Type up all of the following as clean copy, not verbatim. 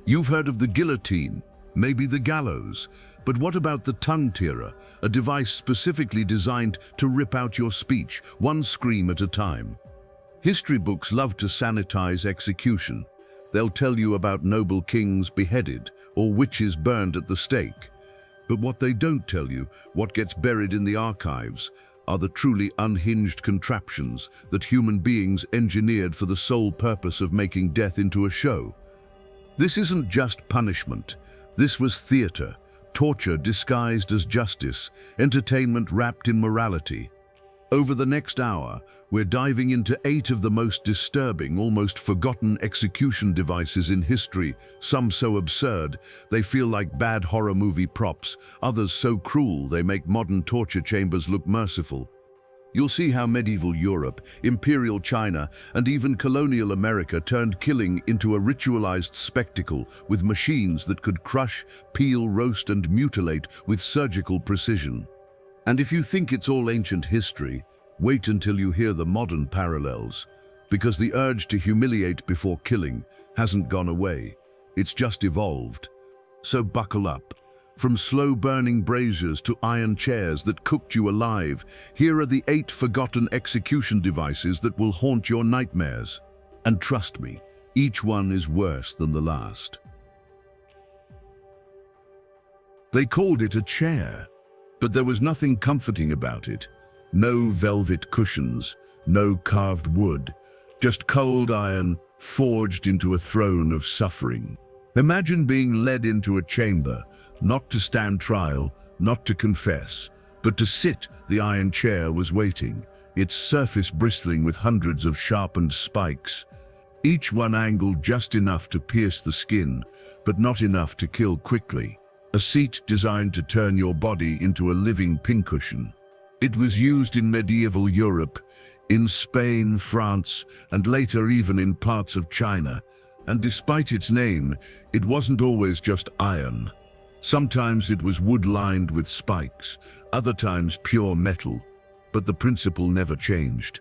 You've heard of the guillotine, maybe the gallows, but what about the tongue tierer, a device specifically designed to rip out your speech, one scream at a time? History books love to sanitize execution. They'll tell you about noble kings beheaded or witches burned at the stake. But what they don't tell you, what gets buried in the archives, are the truly unhinged contraptions that human beings engineered for the sole purpose of making death into a show. This isn't just punishment. This was theater, torture disguised as justice, entertainment wrapped in morality. Over the next hour, we're diving into 8 of the most disturbing, almost forgotten execution devices in history, some so absurd they feel like bad horror movie props, others so cruel they make modern torture chambers look merciful. You'll see how medieval Europe, imperial China, and even colonial America turned killing into a ritualized spectacle with machines that could crush, peel, roast, and mutilate with surgical precision. And if you think it's all ancient history, wait until you hear the modern parallels, because the urge to humiliate before killing hasn't gone away. It's just evolved. So buckle up. From slow-burning braziers to iron chairs that cooked you alive, here are the 8 forgotten execution devices that will haunt your nightmares. And trust me, each one is worse than the last. They called it a chair, but there was nothing comforting about it. No velvet cushions, no carved wood, just cold iron forged into a throne of suffering. Imagine being led into a chamber, not to stand trial, not to confess, but to sit. The iron chair was waiting, its surface bristling with hundreds of sharpened spikes, each one angled just enough to pierce the skin, but not enough to kill quickly. A seat designed to turn your body into a living pincushion. It was used in medieval Europe, in Spain, France, and later even in parts of China. And despite its name, it wasn't always just iron. Sometimes it was wood lined with spikes, other times pure metal. But the principle never changed.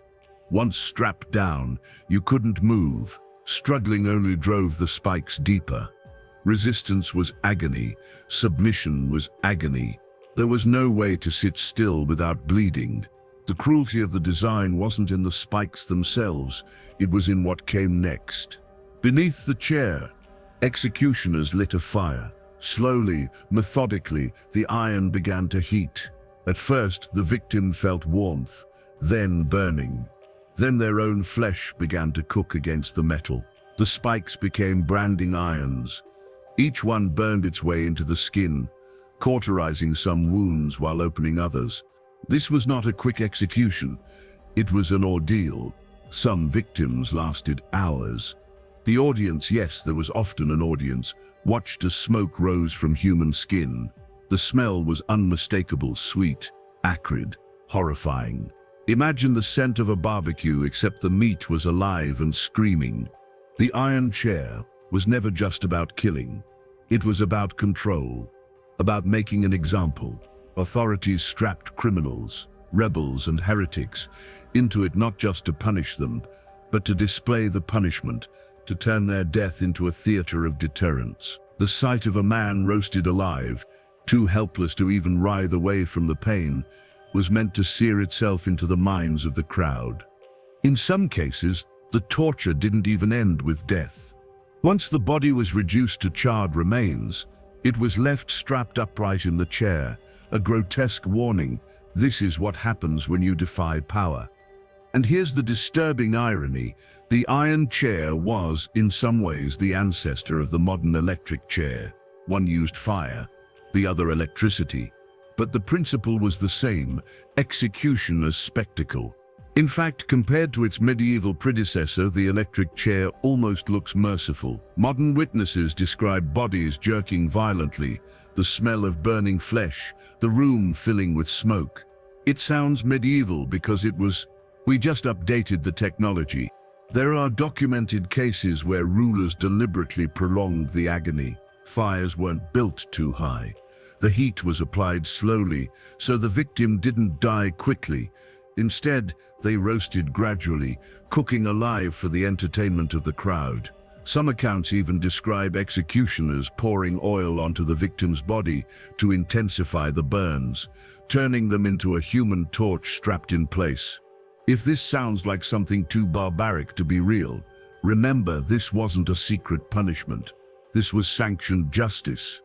Once strapped down, you couldn't move. Struggling only drove the spikes deeper. Resistance was agony. Submission was agony. There was no way to sit still without bleeding. The cruelty of the design wasn't in the spikes themselves, it was in what came next. Beneath the chair, executioners lit a fire. Slowly, methodically, the iron began to heat. At first, the victim felt warmth, then burning. Then their own flesh began to cook against the metal. The spikes became branding irons. Each one burned its way into the skin, cauterizing some wounds while opening others. This was not a quick execution. It was an ordeal. Some victims lasted hours. The audience, yes, there was often an audience, watched as smoke rose from human skin. The smell was unmistakable, sweet, acrid, horrifying. Imagine the scent of a barbecue, except the meat was alive and screaming. The iron chair was never just about killing. It was about control, about making an example. Authorities strapped criminals, rebels and heretics into it not just to punish them, but to display the punishment, to turn their death into a theater of deterrence. The sight of a man roasted alive, too helpless to even writhe away from the pain, was meant to sear itself into the minds of the crowd. In some cases, the torture didn't even end with death. Once the body was reduced to charred remains, it was left strapped upright in the chair, a grotesque warning. This is what happens when you defy power. And here's the disturbing irony. The iron chair was, in some ways, the ancestor of the modern electric chair. One used fire, the other electricity. But the principle was the same: execution as spectacle. In fact, compared to its medieval predecessor, the electric chair almost looks merciful. Modern witnesses describe bodies jerking violently, the smell of burning flesh, the room filling with smoke. It sounds medieval because we just updated the technology. There are documented cases where rulers deliberately prolonged the agony. Fires weren't built too high. The heat was applied slowly, so the victim didn't die quickly. Instead, they roasted gradually, cooking alive for the entertainment of the crowd. Some accounts even describe executioners pouring oil onto the victim's body to intensify the burns, turning them into a human torch strapped in place. If this sounds like something too barbaric to be real, remember this wasn't a secret punishment. This was sanctioned justice.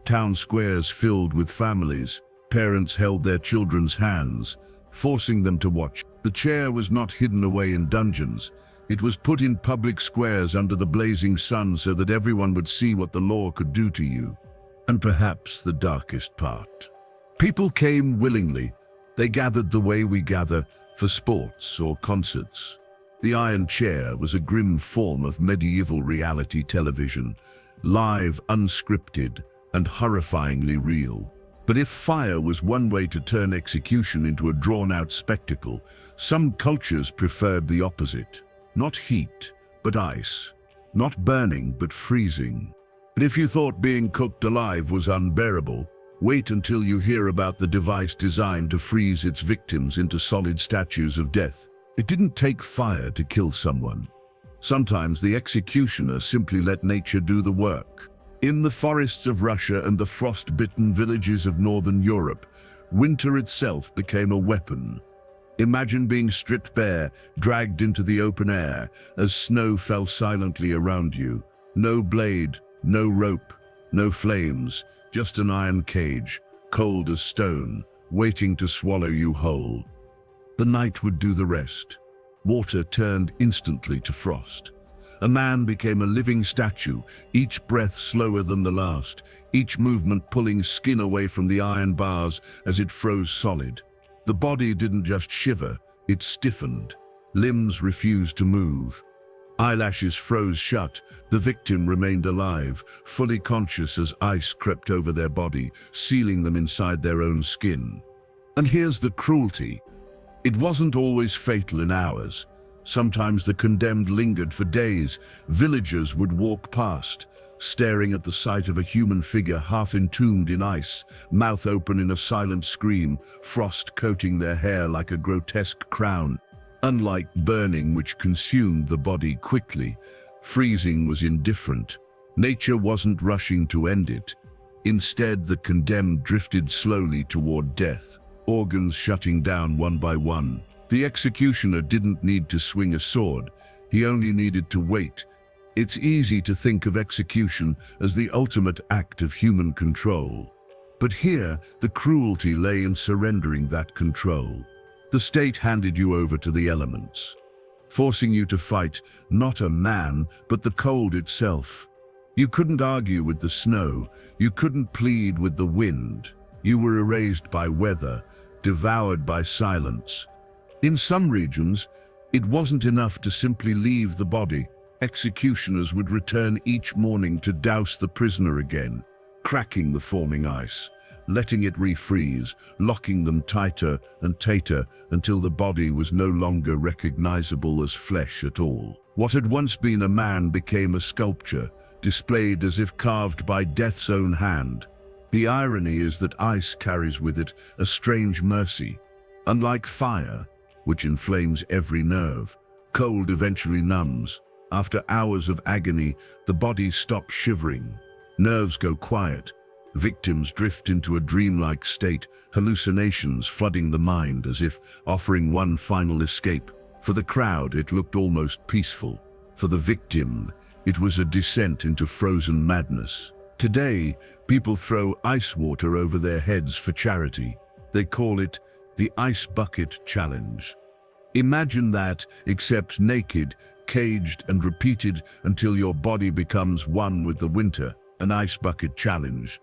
Town squares filled with families. Parents held their children's hands, forcing them to watch. The chair was not hidden away in dungeons. It was put in public squares under the blazing sun so that everyone would see what the law could do to you. And perhaps the darkest part. People came willingly. They gathered the way we gather for sports or concerts. The iron chair was a grim form of medieval reality television, live, unscripted, and horrifyingly real. But if fire was one way to turn execution into a drawn-out spectacle, some cultures preferred the opposite. Not heat, but ice. Not burning, but freezing. But if you thought being cooked alive was unbearable, wait until you hear about the device designed to freeze its victims into solid statues of death. It didn't take fire to kill someone. Sometimes the executioner simply let nature do the work. In the forests of Russia and the frost-bitten villages of northern Europe, winter itself became a weapon. Imagine being stripped bare, dragged into the open air, as snow fell silently around you. No blade, no rope, no flames, just an iron cage, cold as stone, waiting to swallow you whole. The night would do the rest. Water turned instantly to frost. A man became a living statue, each breath slower than the last, each movement pulling skin away from the iron bars as it froze solid. The body didn't just shiver, it stiffened. Limbs refused to move. Eyelashes froze shut. The victim remained alive, fully conscious as ice crept over their body, sealing them inside their own skin. And here's the cruelty. It wasn't always fatal in hours. Sometimes the condemned lingered for days. Villagers would walk past, staring at the sight of a human figure half entombed in ice, mouth open in a silent scream, frost coating their hair like a grotesque crown. Unlike burning, which consumed the body quickly, freezing was indifferent. Nature wasn't rushing to end it. Instead, the condemned drifted slowly toward death, organs shutting down one by one. The executioner didn't need to swing a sword. He only needed to wait. It's easy to think of execution as the ultimate act of human control. But here, the cruelty lay in surrendering that control. The state handed you over to the elements, forcing you to fight not a man, but the cold itself. You couldn't argue with the snow. You couldn't plead with the wind. You were erased by weather, devoured by silence. In some regions, it wasn't enough to simply leave the body. Executioners would return each morning to douse the prisoner again, cracking the forming ice, letting it refreeze, locking them tighter and tighter until the body was no longer recognizable as flesh at all. What had once been a man became a sculpture, displayed as if carved by death's own hand. The irony is that ice carries with it a strange mercy. Unlike fire, which inflames every nerve, cold eventually numbs. After hours of agony, the body stops shivering. Nerves go quiet. Victims drift into a dreamlike state, hallucinations flooding the mind as if offering one final escape. For the crowd, it looked almost peaceful. For the victim, it was a descent into frozen madness. Today, people throw ice water over their heads for charity. They call it the Ice Bucket Challenge. Imagine that, except naked, caged and repeated until your body becomes one with the winter. An ice bucket challenge.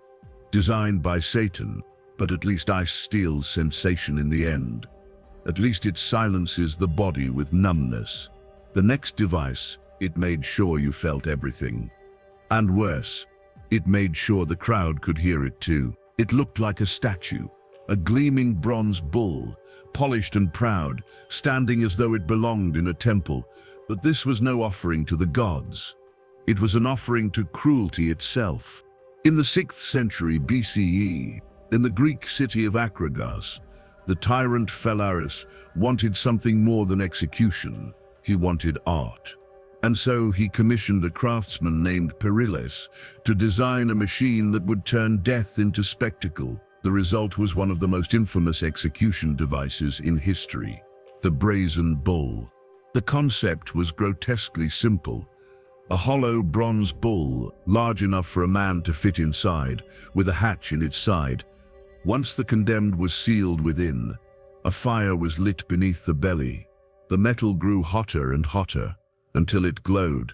Designed by Satan, but at least ice steals sensation in the end. At least it silences the body with numbness. The next device, it made sure you felt everything. And worse, it made sure the crowd could hear it too. It looked like a statue, a gleaming bronze bull, polished and proud, standing as though it belonged in a temple. But this was no offering to the gods. It was an offering to cruelty itself. In the 6th century BCE, in the Greek city of Akragas, the tyrant Phalaris wanted something more than execution. He wanted art. And so he commissioned a craftsman named Perilles to design a machine that would turn death into spectacle. The result was one of the most infamous execution devices in history, the Brazen Bull. The concept was grotesquely simple. A hollow bronze bull, large enough for a man to fit inside, with a hatch in its side. Once the condemned was sealed within, a fire was lit beneath the belly. The metal grew hotter and hotter, until it glowed.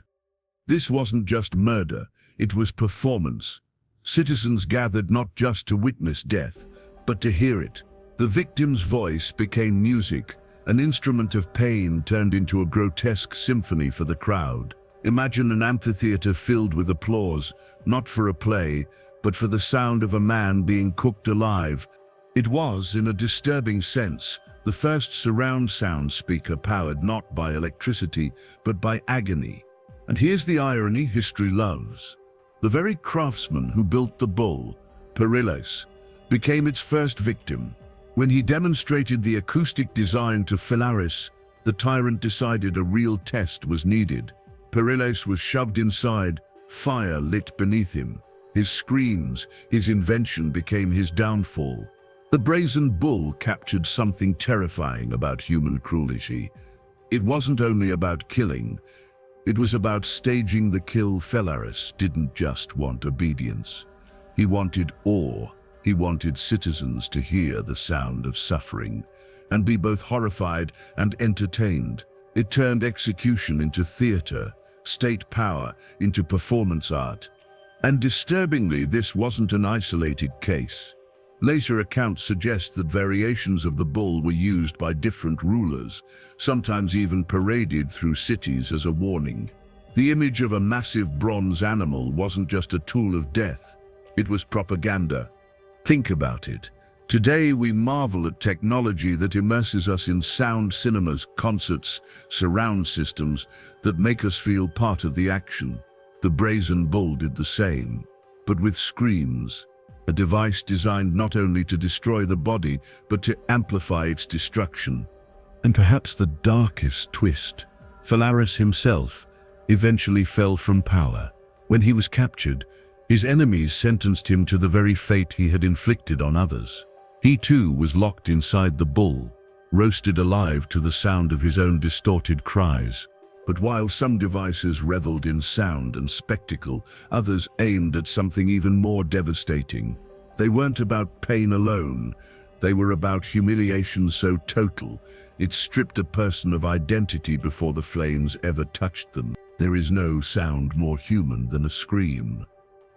This wasn't just murder, it was performance. Citizens gathered not just to witness death, but to hear it. The victim's voice became music, an instrument of pain turned into a grotesque symphony for the crowd. Imagine an amphitheater filled with applause, not for a play, but for the sound of a man being cooked alive. It was, in a disturbing sense, the first surround sound speaker powered not by electricity, but by agony. And here's the irony history loves. The very craftsman who built the bull, Perilles, became its first victim. When he demonstrated the acoustic design to Philaris, the tyrant decided a real test was needed. Perilles was shoved inside, fire lit beneath him. His screams, his invention became his downfall. The Brazen Bull captured something terrifying about human cruelty. It wasn't only about killing, it was about staging the kill. Philaris didn't just want obedience. He wanted awe. He wanted citizens to hear the sound of suffering and be both horrified and entertained. It turned execution into theater, state power into performance art. And disturbingly, this wasn't an isolated case. Later accounts suggest that variations of the bull were used by different rulers, sometimes even paraded through cities as a warning. The image of a massive bronze animal wasn't just a tool of death, it was propaganda. Think about it. Today we marvel at technology that immerses us in sound cinemas, concerts, surround systems that make us feel part of the action. The Brazen Bull did the same, but with screams. A device designed not only to destroy the body, but to amplify its destruction. And perhaps the darkest twist, Philaris himself eventually fell from power. When he was captured, his enemies sentenced him to the very fate he had inflicted on others. He too was locked inside the bull, roasted alive to the sound of his own distorted cries. But while some devices reveled in sound and spectacle, others aimed at something even more devastating. They weren't about pain alone. They were about humiliation so total, it stripped a person of identity before the flames ever touched them. There is no sound more human than a scream,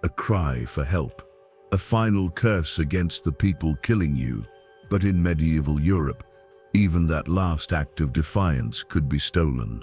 a cry for help, a final curse against the people killing you. But in medieval Europe, even that last act of defiance could be stolen.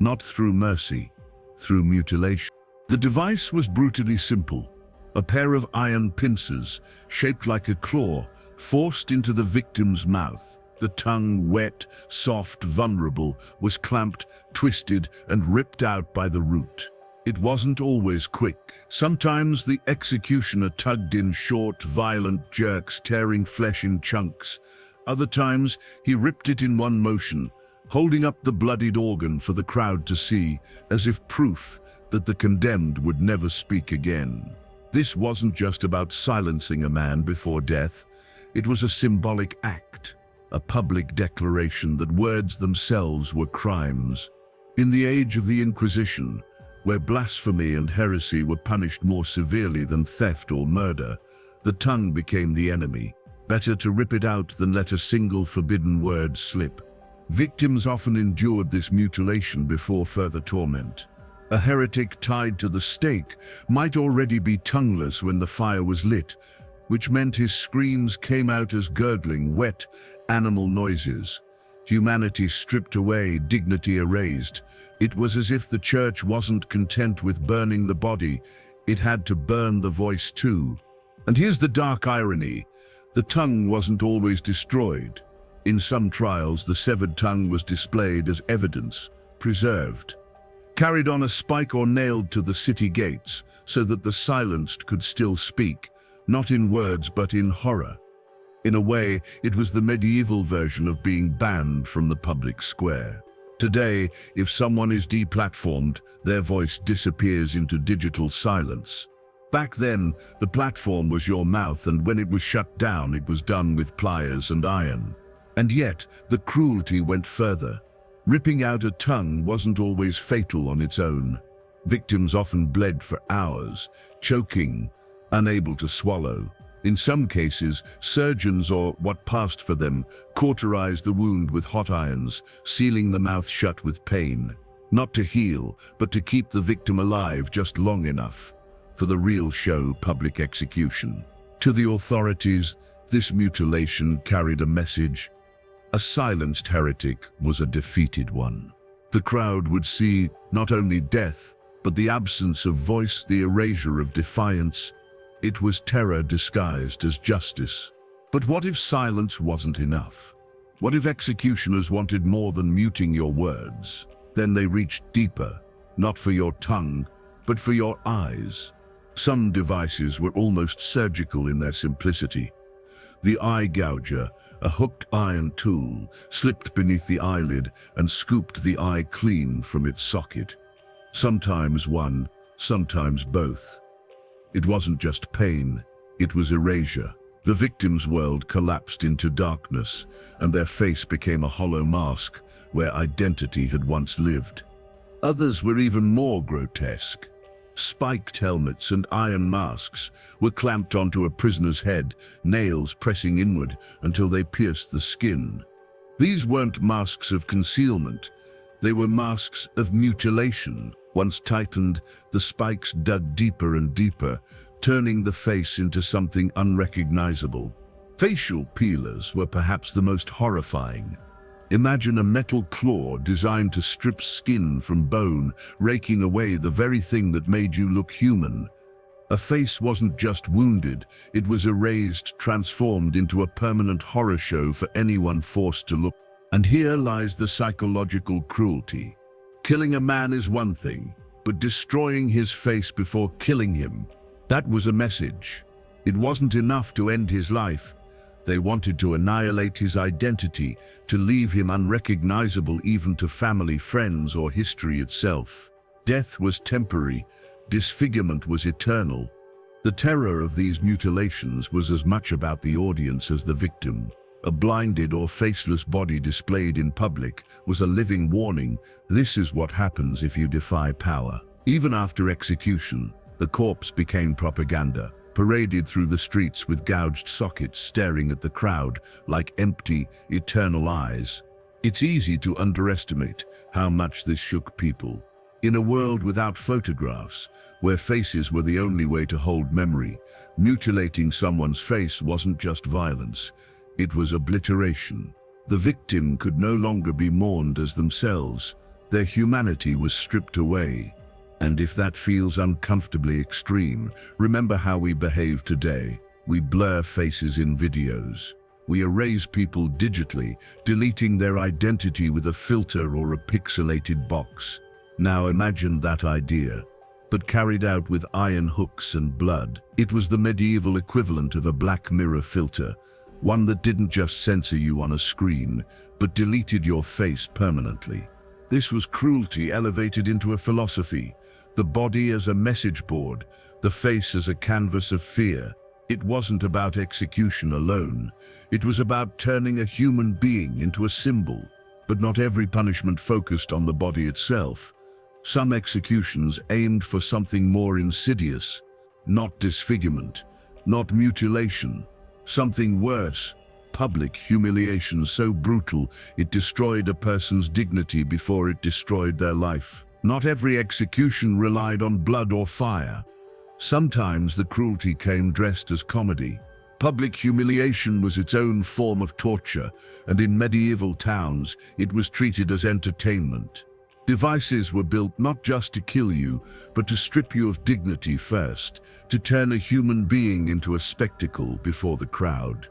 Not through mercy, through mutilation. The device was brutally simple. A pair of iron pincers, shaped like a claw, forced into the victim's mouth. The tongue, wet, soft, vulnerable, was clamped, twisted, and ripped out by the root. It wasn't always quick. Sometimes the executioner tugged in short, violent jerks, tearing flesh in chunks. Other times, he ripped it in one motion, holding up the bloodied organ for the crowd to see, as if proof that the condemned would never speak again. This wasn't just about silencing a man before death. It was a symbolic act, a public declaration that words themselves were crimes. In the age of the Inquisition, where blasphemy and heresy were punished more severely than theft or murder, the tongue became the enemy. Better to rip it out than let a single forbidden word slip. Victims often endured this mutilation before further torment. A heretic tied to the stake might already be tongueless when the fire was lit, which meant his screams came out as gurgling, wet, animal noises. Humanity stripped away, dignity erased. It was as if the church wasn't content with burning the body, it had to burn the voice too. And here's the dark irony. The tongue wasn't always destroyed. In some trials, the severed tongue was displayed as evidence, preserved, carried on a spike or nailed to the city gates, so that the silenced could still speak, not in words but in horror. In a way, it was the medieval version of being banned from the public square. Today, if someone is deplatformed, their voice disappears into digital silence. Back then, the platform was your mouth, and when it was shut down, it was done with pliers and iron. And yet, the cruelty went further. Ripping out a tongue wasn't always fatal on its own. Victims often bled for hours, choking, unable to swallow. In some cases, surgeons, or what passed for them, cauterized the wound with hot irons, sealing the mouth shut with pain. Not to heal, but to keep the victim alive just long enough for the real show, public execution. To the authorities, this mutilation carried a message. A silenced heretic was a defeated one. The crowd would see not only death, but the absence of voice, the erasure of defiance. It was terror disguised as justice. But what if silence wasn't enough? What if executioners wanted more than muting your words? Then they reached deeper, not for your tongue, but for your eyes. Some devices were almost surgical in their simplicity. The eye gouger, a hooked iron tool, slipped beneath the eyelid and scooped the eye clean from its socket. Sometimes one, sometimes both. It wasn't just pain, it was erasure. The victim's world collapsed into darkness, and their face became a hollow mask where identity had once lived. Others were even more grotesque. Spiked helmets and iron masks were clamped onto a prisoner's head, nails pressing inward until they pierced the skin. These weren't masks of concealment, they were masks of mutilation. Once tightened, the spikes dug deeper and deeper, turning the face into something unrecognizable. Facial peelers were perhaps the most horrifying. Imagine a metal claw designed to strip skin from bone, raking away the very thing that made you look human. A face wasn't just wounded, it was erased, transformed into a permanent horror show for anyone forced to look. And here lies the psychological cruelty. Killing a man is one thing, but destroying his face before killing him, that was a message. It wasn't enough to end his life. They wanted to annihilate his identity, to leave him unrecognizable even to family, friends, or history itself. Death was temporary, disfigurement was eternal. The terror of these mutilations was as much about the audience as the victim. A blinded or faceless body displayed in public was a living warning. This is what happens if you defy power. Even after execution, the corpse became propaganda, paraded through the streets with gouged sockets staring at the crowd like empty, eternal eyes. It's easy to underestimate how much this shook people. In a world without photographs, where faces were the only way to hold memory, mutilating someone's face wasn't just violence. It was obliteration. The victim could no longer be mourned as themselves. Their humanity was stripped away. And if that feels uncomfortably extreme, remember how we behave today. We blur faces in videos. We erase people digitally, deleting their identity with a filter or a pixelated box. Now imagine that idea, but carried out with iron hooks and blood. It was the medieval equivalent of a Black Mirror filter. One that didn't just censor you on a screen, but deleted your face permanently. This was cruelty elevated into a philosophy. The body as a message board, the face as a canvas of fear. It wasn't about execution alone. It was about turning a human being into a symbol. But not every punishment focused on the body itself. Some executions aimed for something more insidious. Not disfigurement, not mutilation. Something worse, public humiliation so brutal it destroyed a person's dignity before it destroyed their life. Not every execution relied on blood or fire. Sometimes the cruelty came dressed as comedy. Public humiliation was its own form of torture, and in medieval towns it was treated as entertainment. Devices were built not just to kill you, but to strip you of dignity first, to turn a human being into a spectacle before the crowd.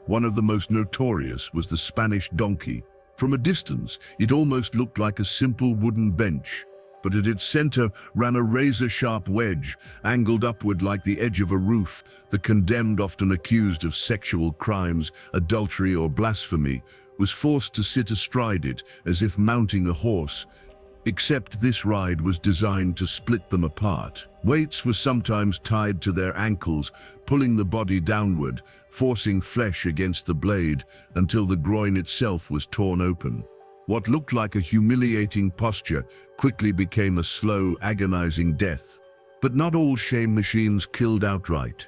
One of the most notorious was the Spanish donkey. From a distance, it almost looked like a simple wooden bench, but at its center ran a razor-sharp wedge, angled upward like the edge of a roof. The condemned, often accused of sexual crimes, adultery, or blasphemy, was forced to sit astride it as if mounting a horse, except this ride was designed to split them apart. Weights were sometimes tied to their ankles, pulling the body downward, forcing flesh against the blade until the groin itself was torn open. What looked like a humiliating posture quickly became a slow, agonizing death. But not all shame machines killed outright.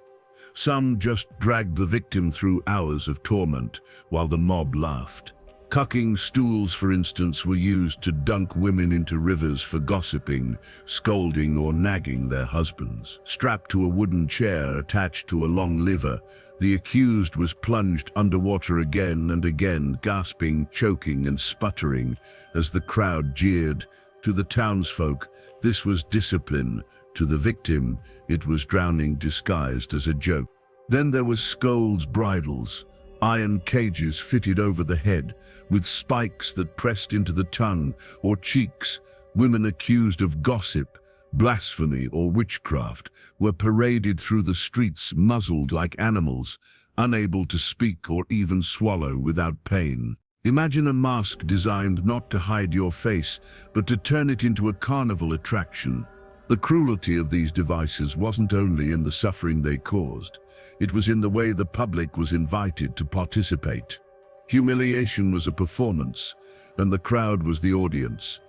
Some just dragged the victim through hours of torment while the mob laughed. Cucking stools, for instance, were used to dunk women into rivers for gossiping, scolding, or nagging their husbands. Strapped to a wooden chair attached to a long lever, the accused was plunged underwater again and again, gasping, choking, and sputtering as the crowd jeered. To the townsfolk, this was discipline. To the victim, it was drowning disguised as a joke. Then there was skulls, bridles, iron cages fitted over the head, with spikes that pressed into the tongue or cheeks. Women accused of gossip, blasphemy, or witchcraft were paraded through the streets muzzled like animals, unable to speak or even swallow without pain. Imagine a mask designed not to hide your face, but to turn it into a carnival attraction. The cruelty of these devices wasn't only in the suffering they caused, it was in the way the public was invited to participate. Humiliation was a performance, and the crowd was the audience.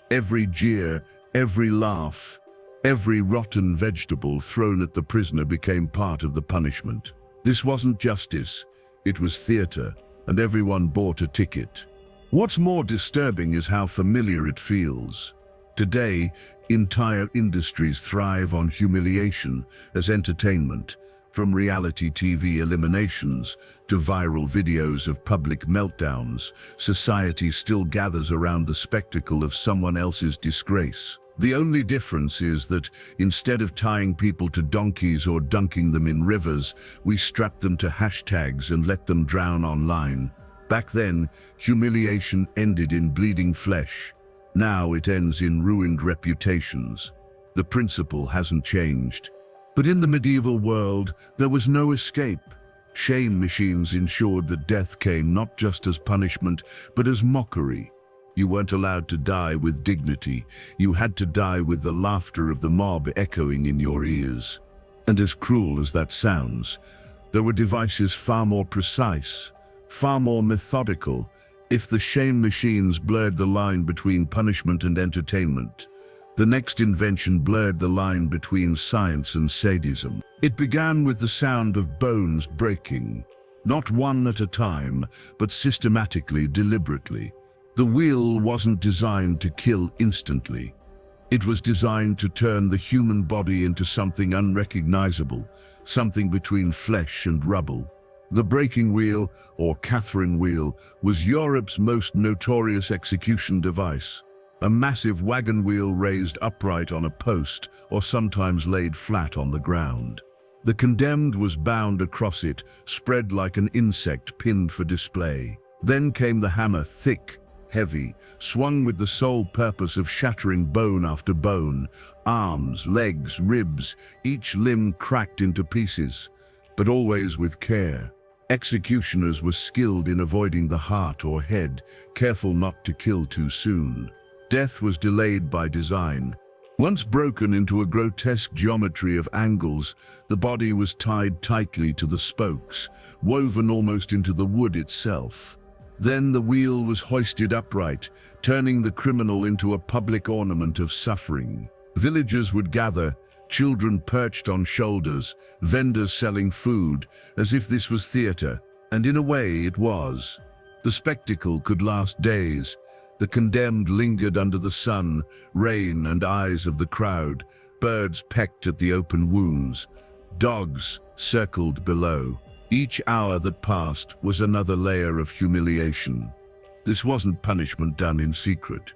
Every jeer, every laugh, every rotten vegetable thrown at the prisoner became part of the punishment. This wasn't justice, it was theater, and everyone bought a ticket. What's more disturbing is how familiar it feels. Today, entire industries thrive on humiliation as entertainment, from reality TV eliminations to viral videos of public meltdowns. Society still gathers around the spectacle of someone else's disgrace. The only difference is that instead of tying people to donkeys or dunking them in rivers, we strap them to hashtags and let them drown online. Back then, humiliation ended in bleeding flesh. Now it ends in ruined reputations. The principle hasn't changed. But in the medieval world, there was no escape. Shame machines ensured that death came not just as punishment, but as mockery. You weren't allowed to die with dignity. You had to die with the laughter of the mob echoing in your ears. And as cruel as that sounds, there were devices far more precise, far more methodical. If the shame machines blurred the line between punishment and entertainment, the next invention blurred the line between science and sadism. It began with the sound of bones breaking, not one at a time, but systematically, deliberately. The wheel wasn't designed to kill instantly. It was designed to turn the human body into something unrecognizable, something between flesh and rubble. The breaking wheel, or Catherine wheel, was Europe's most notorious execution device. A massive wagon wheel raised upright on a post, or sometimes laid flat on the ground. The condemned was bound across it, spread like an insect pinned for display. Then came the hammer, thick, heavy, swung with the sole purpose of shattering bone after bone, arms, legs, ribs, each limb cracked into pieces, but always with care. Executioners were skilled in avoiding the heart or head, careful not to kill too soon. Death was delayed by design. Once broken into a grotesque geometry of angles, the body was tied tightly to the spokes, woven almost into the wood itself. Then the wheel was hoisted upright, turning the criminal into a public ornament of suffering. Villagers would gather, children perched on shoulders, vendors selling food, as if this was theater, and in a way it was. The spectacle could last days. The condemned lingered under the sun, rain, and eyes of the crowd. Birds pecked at the open wounds. Dogs circled below. Each hour that passed was another layer of humiliation. This wasn't punishment done in secret.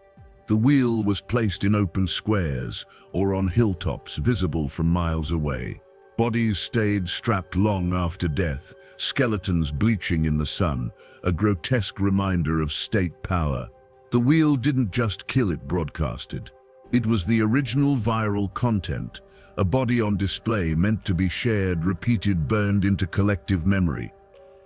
The wheel was placed in open squares or on hilltops visible from miles away. Bodies stayed strapped long after death, skeletons bleaching in the sun, a grotesque reminder of state power. The wheel didn't just kill, it broadcasted. It was the original viral content, a body on display meant to be shared, repeated, burned into collective memory.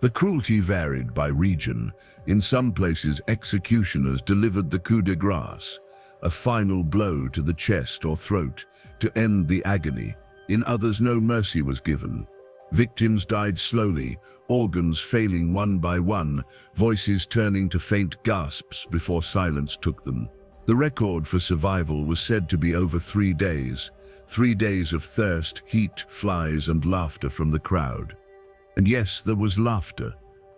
The cruelty varied by region. In some places, executioners delivered the coup de grace, a final blow to the chest or throat, to end the agony. In others, no mercy was given. Victims died slowly, organs failing one by one, voices turning to faint gasps before silence took them. The record for survival was said to be over 3 days. 3 days of thirst, heat, flies, and laughter from the crowd. And yes, there was laughter,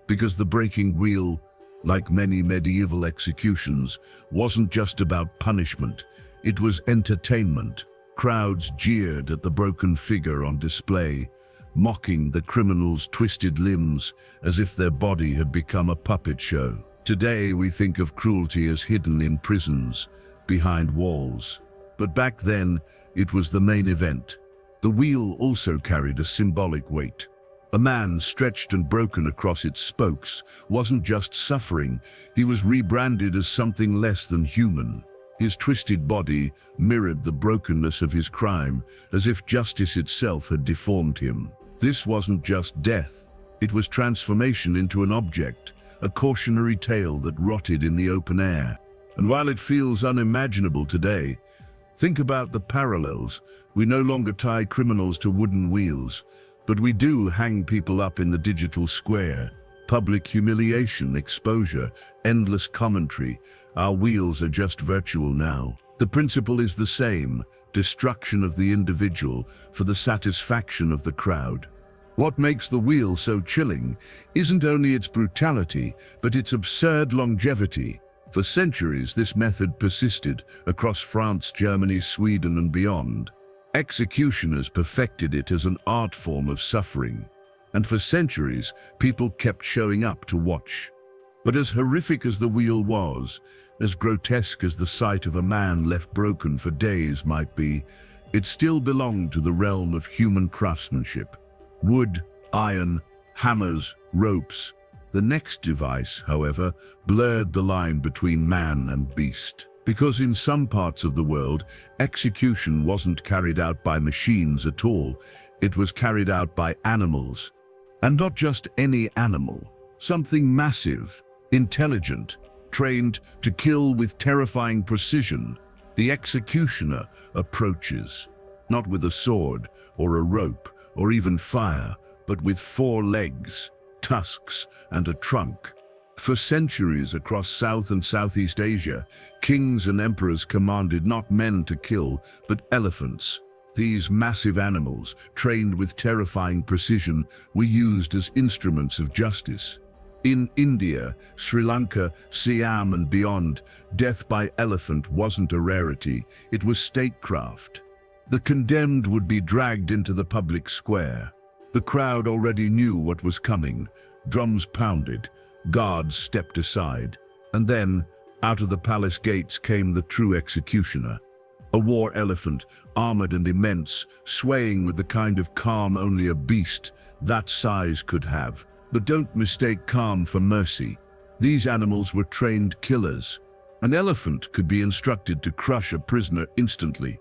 because the breaking wheel, like many medieval executions, wasn't just about punishment. It was entertainment. Crowds jeered at the broken figure on display, mocking the criminal's twisted limbs as if their body had become a puppet show. Today, we think of cruelty as hidden in prisons, behind walls. But back then, it was the main event. The wheel also carried a symbolic weight. A man stretched and broken across its spokes wasn't just suffering, he was rebranded as something less than human. His twisted body mirrored the brokenness of his crime, as if justice itself had deformed him. This wasn't just death, it was transformation into an object, a cautionary tale that rotted in the open air. And while it feels unimaginable today, think about the parallels. We no longer tie criminals to wooden wheels, but we do hang people up in the digital square. Public humiliation, exposure, endless commentary. Our wheels are just virtual now. The principle is the same: destruction of the individual for the satisfaction of the crowd. What makes the wheel so chilling isn't only its brutality, but its absurd longevity. For centuries, this method persisted across France, Germany, Sweden, and beyond. Executioners perfected it as an art form of suffering, and for centuries, people kept showing up to watch. But as horrific as the wheel was, as grotesque as the sight of a man left broken for days might be, it still belonged to the realm of human craftsmanship. Wood, iron, hammers, ropes. The next device, however, blurred the line between man and beast. Because in some parts of the world, execution wasn't carried out by machines at all. It was carried out by animals. And not just any animal. Something massive, intelligent, trained to kill with terrifying precision. The executioner approaches, not with a sword or a rope or even fire, but with 4 legs, tusks, and a trunk. For centuries across South and Southeast Asia, kings and emperors commanded not men to kill, but elephants. These massive animals, trained with terrifying precision, were used as instruments of justice. In India, Sri Lanka, Siam, and beyond, death by elephant wasn't a rarity, it was statecraft. The condemned would be dragged into the public square. The crowd already knew what was coming. Drums pounded, guards stepped aside, and then, out of the palace gates came the true executioner. A war elephant, armored and immense, swaying with the kind of calm only a beast that size could have. But don't mistake calm for mercy. These animals were trained killers. An elephant could be instructed to crush a prisoner instantly.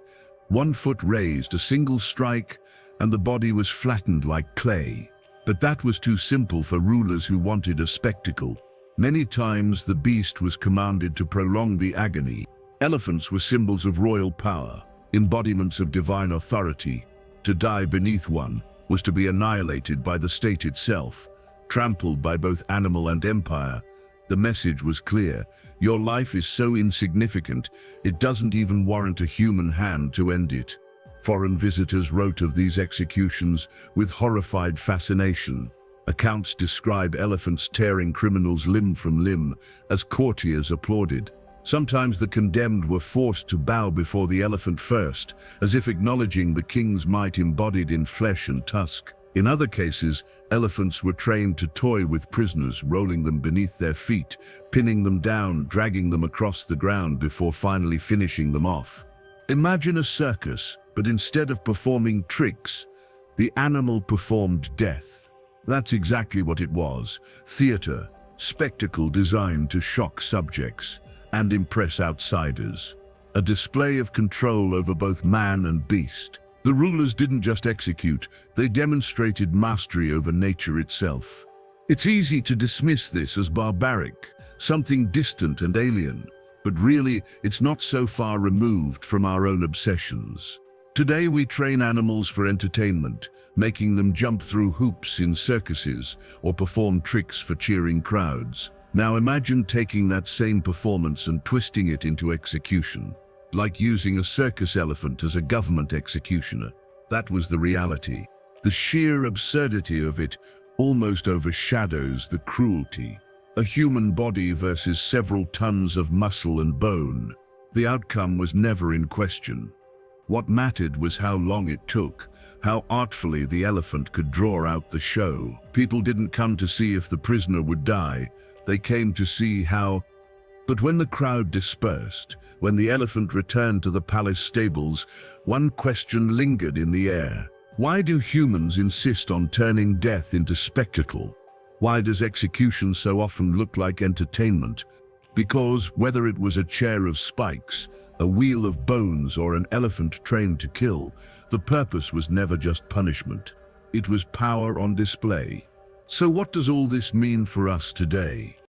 1 foot raised, a single strike, and the body was flattened like clay. But that was too simple for rulers who wanted a spectacle. Many times the beast was commanded to prolong the agony. Elephants were symbols of royal power, embodiments of divine authority. To die beneath one was to be annihilated by the state itself, trampled by both animal and empire. The message was clear: your life is so insignificant, it doesn't even warrant a human hand to end it. Foreign visitors wrote of these executions with horrified fascination. Accounts describe elephants tearing criminals limb from limb as courtiers applauded. Sometimes the condemned were forced to bow before the elephant first, as if acknowledging the king's might embodied in flesh and tusk. In other cases, elephants were trained to toy with prisoners, rolling them beneath their feet, pinning them down, dragging them across the ground before finally finishing them off. Imagine a circus, but instead of performing tricks, the animal performed death. That's exactly what it was: theater, spectacle designed to shock subjects and impress outsiders. A display of control over both man and beast. The rulers didn't just execute, they demonstrated mastery over nature itself. It's easy to dismiss this as barbaric, something distant and alien, but really, it's not so far removed from our own obsessions. Today we train animals for entertainment, making them jump through hoops in circuses or perform tricks for cheering crowds. Now imagine taking that same performance and twisting it into execution, like using a circus elephant as a government executioner. That was the reality. The sheer absurdity of it almost overshadows the cruelty. A human body versus several tons of muscle and bone. The outcome was never in question. What mattered was how long it took, how artfully the elephant could draw out the show. People didn't come to see if the prisoner would die, they came to see how. But when the crowd dispersed, when the elephant returned to the palace stables, one question lingered in the air. Why do humans insist on turning death into spectacle? Why does execution so often look like entertainment? Because whether it was a chair of spikes, a wheel of bones, or an elephant trained to kill, the purpose was never just punishment. It was power on display. So what does all this mean for us today?